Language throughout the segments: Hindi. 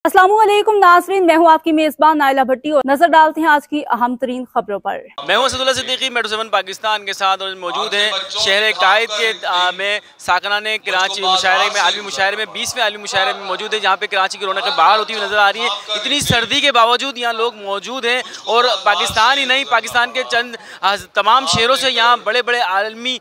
अस्सलामुअलैकुम नाज़रीन, मैं हूं आपकी मेज़बान नाइला भट्टी और नजर डालते हैं आज की अहम तरीन खबरों पर। मैं हूं असदुल्लाह सिद्दीकी मेट्रो 7 पाकिस्तान के साथ और मौजूद हैं शहर कायद के में साकनाने कराची मुशायरे में आलमी मुशायरे में 20वें आलमी मुशायरे में मौजूद है, जहां पे कराची की रौनक बाहर होती हुई नज़र आ रही है। इतनी सर्दी के बावजूद यहाँ लोग मौजूद हैं और पाकिस्तान ही नहीं, पाकिस्तान के चंद तमाम शहरों से यहाँ बड़े बड़े आलमी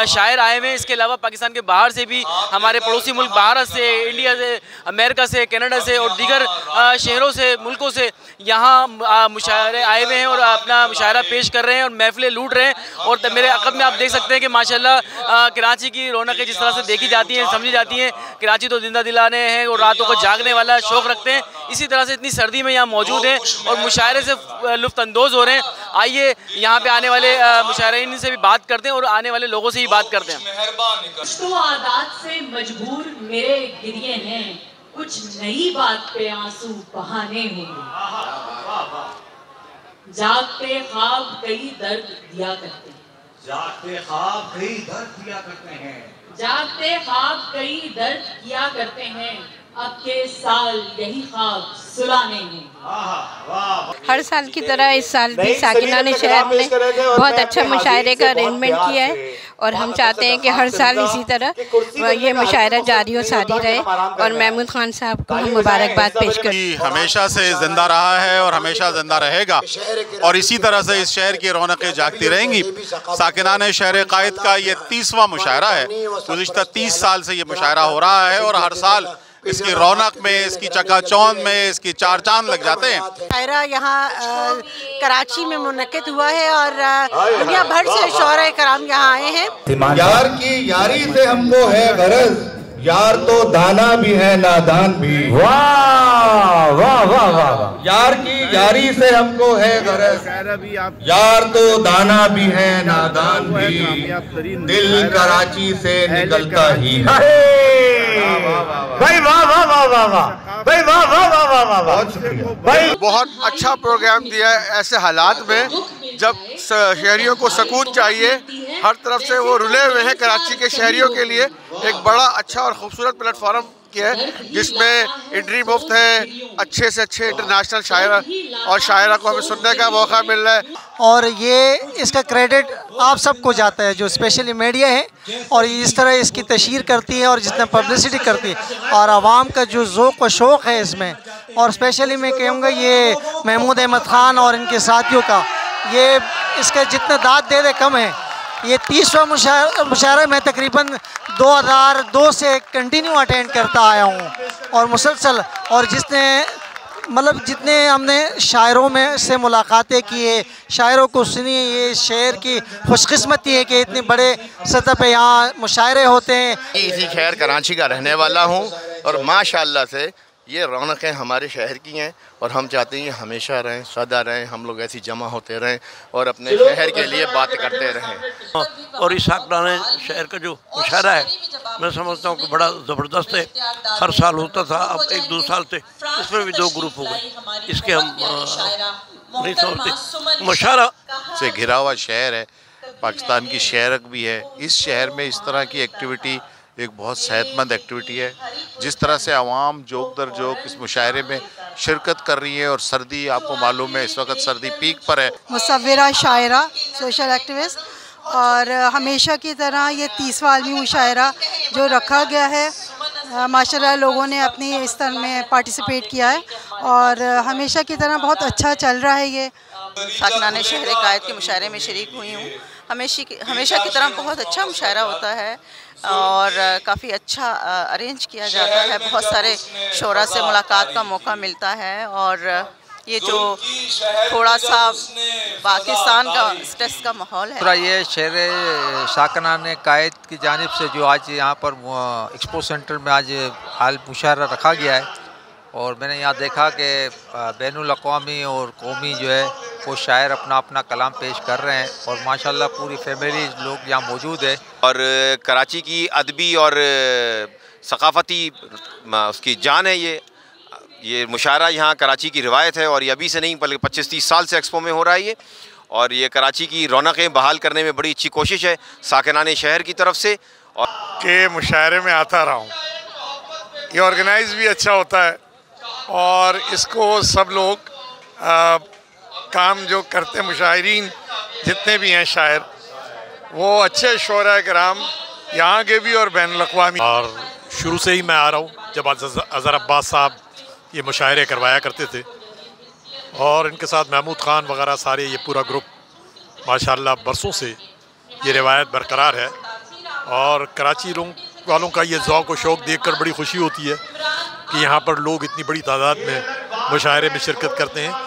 शायर आए हुए हैं। इसके अलावा पाकिस्तान के बाहर से भी हमारे पड़ोसी मुल्क भारत से, इंडिया से, अमेरिका से, कनाडा से और दीगर शहरों से, मुल्कों से यहाँ मुशायरे आए हुए हैं और अपना मुशायरा पेश कर रहे हैं और महफिलें लूट रहे हैं। और मेरे अक़ब में आप देख सकते हैं कि माशाल्लाह कराची की रौनकें जिस तरह से देखी जाती हैं, समझी जाती हैं। कराची तो जिंदा दिलाने हैं और रातों को जागने वाला शौक़ रखते हैं, इसी तरह से इतनी सर्दी में यहाँ मौजूद हैं और मुशायरे से लुत्फ़अंदोज़ हो रहे हैं। आइए यहाँ पे आने वाले मुशायरीन से भी बात करते हैं और आने वाले लोगों से ही बात करते हैं। तो आदात से मजबूर मेरे गिरिए हैं, कुछ नई बात पे आंसू बहाने होंगे। जागते ख्वाब कई दर्द दिया करते हैं, जागते ख्वाब कई दर्द दिया करते हैं, जागते ख्वाब कई दर्द किया करते हैं। अब के साल यही ख्वाब सुलाने हैं। हर साल की तरह इस साल भी साकिनाने शहर में बहुत अच्छा मुशायरे का अरेंजमेंट किया है और हम चाहते हैं कि हर साल इसी तरह ये मुशायरा जारी और सारी रहे और महमूद खान साहब को हम मुबारकबाद पेश करें। हमेशा से जिंदा रहा है और हमेशा जिंदा रहेगा और इसी तरह से इस शहर की रौनकें जागती रहेंगी। साकिनाने शहर कायद का ये 30वां मुशायरा है। गुज़िश्ता 30 साल से ये मुशायरा हो रहा है और हर साल इसकी रौनक में, इसकी चकाचौंध में, इसकी चार चांद लग जाते हैं। मुशायरा यहाँ कराची में मुनक्किद हुआ है और दुनिया भर से शोहरे कराम यहाँ आए हैं। यार की यारी से हमको है गरज, यार तो दाना भी है नादान भी। वाह वाह वाह वाह। यार की यारी से हमको है गरज, यार तो दाना भी है नादान भी, दिल कराची से निकलता ही है। भाई वाह वाह वाह वाह वाह, भाई वाह वाह वाह वाह वाह, बहुत शुक्रिया भाई। बहुत अच्छा प्रोग्राम दिया है ऐसे हालात में जब शहरियों को सुकून चाहिए। हर तरफ से वो रुले हुए हैं। कराची के शहरियों के लिए एक बड़ा अच्छा और ख़ूबसूरत प्लेटफॉर्म किया है जिसमें एंट्री मुफ्त है, अच्छे से अच्छे इंटरनेशनल शायरा और शायरा को हमें सुनने का मौका मिल रहा है। और ये इसका क्रेडिट आप सबको जाता है जो स्पेशली मीडिया है और इस तरह इसकी तशहीर करती है और जितना पब्लिसिटी करती है और आवाम का जो ज़ौक़ व शौक़ है इसमें। और स्पेशली मैं कहूँगा ये महमूद अहमद ख़ान और इनके साथियों का, ये इसका जितना दाद दे दे कम है। ये 30वां मुशायरा मैं तकरीबन 2002 से कंटिन्यू अटेंड करता आया हूँ और मुसलसल, और जितने हमने शायरों में से मुलाकातें की है, शायरों को सुनी, ये शहर की खुशकिस्मती है कि इतने बड़े सतह पे यहाँ मुशायरे होते हैं। इसी शहर कराची का रहने वाला हूँ और माशाल्लाह से ये रौनकें हमारे शहर की हैं और हम चाहते हैं हमेशा रहें, सदा रहें, हम लोग ऐसी जमा होते रहें और अपने शहर के लिए बात करते रहें। और इस साकिनाने शहर का जो मुशायरा है मैं समझता हूँ कि बड़ा ज़बरदस्त है। हर साल होता था, अब 1-2 साल से इसमें भी 2 ग्रुप हो गए। इसके हम नहीं समझते। मुशायरा से घिरा हुआ शहर है, पाकिस्तान की शहरक भी है। इस शहर में इस तरह की एक्टिविटी एक बहुत सेहतमंद एक्टिविटी है। जिस तरह से आवाम जोक दर जोक इस मुशायरे में शिरकत कर रही है और सर्दी आपको मालूम है इस वक्त सर्दी पीक पर है। मुसव्विरा, शायरा, सोशल एक्टिविस्ट और हमेशा की तरह ये 30वां आलमी मुशायरा जो रखा गया है, माशाल्लाह लोगों ने अपनी इस तरह में पार्टिसिपेट किया है और हमेशा की तरह बहुत अच्छा चल रहा है। ये साकिनाने शहर कायद के मुशायरे में शरीक हुई हूँ। हमेशा की तरह बहुत अच्छा मुशायरा होता है और काफ़ी अच्छा अरेंज किया जाता है। बहुत सारे शोरा से मुलाकात का मौका मिलता है और ये जो थोड़ा सा पाकिस्तान का स्ट्रेस का माहौल है, पूरा ये शहर साकिनाने कायद की जानिब से जो आज यहाँ पर एक्सपो सेंटर में आज हाल मुशायरा रखा गया है और मैंने यहाँ देखा कि बैनुल अक़वामी और कौमी जो है वो शायर अपना अपना कलाम पेश कर रहे हैं और माशाल्लाह पूरी फैमिली लोग यहाँ मौजूद है। और कराची की अदबी और सकाफ़ती उसकी जान है ये मुशायरा यहाँ कराची की रिवायत है और ये अभी से नहीं बल्कि 25-30 साल से एक्सपो में हो रहा है ये। और ये कराची की रौनकें बहाल करने में बड़ी अच्छी कोशिश है साकिनाने शहर की तरफ से। और के मुशायरे में आता रहा हूँ, ये ऑर्गेनाइज भी अच्छा होता है और इसको सब लोग काम जो करते मुशायरीन जितने भी हैं शायर, वो अच्छे शोरा कराम यहाँ के भी और बैनुल अक़वामी। और शुरू से ही मैं आ रहा हूँ, जब अज़हर अब्बास साहब ये मुशायरे करवाया करते थे और इनके साथ महमूद ख़ान वगैरह सारे ये पूरा ग्रुप माशाल्लाह बरसों से ये रिवायत बरकरार है। और कराची वालों का ये ज़ौक़ व शौक़ देखकर बड़ी खुशी होती है कि यहाँ पर लोग इतनी बड़ी तादाद में मुशायरे में शिरकत करते हैं।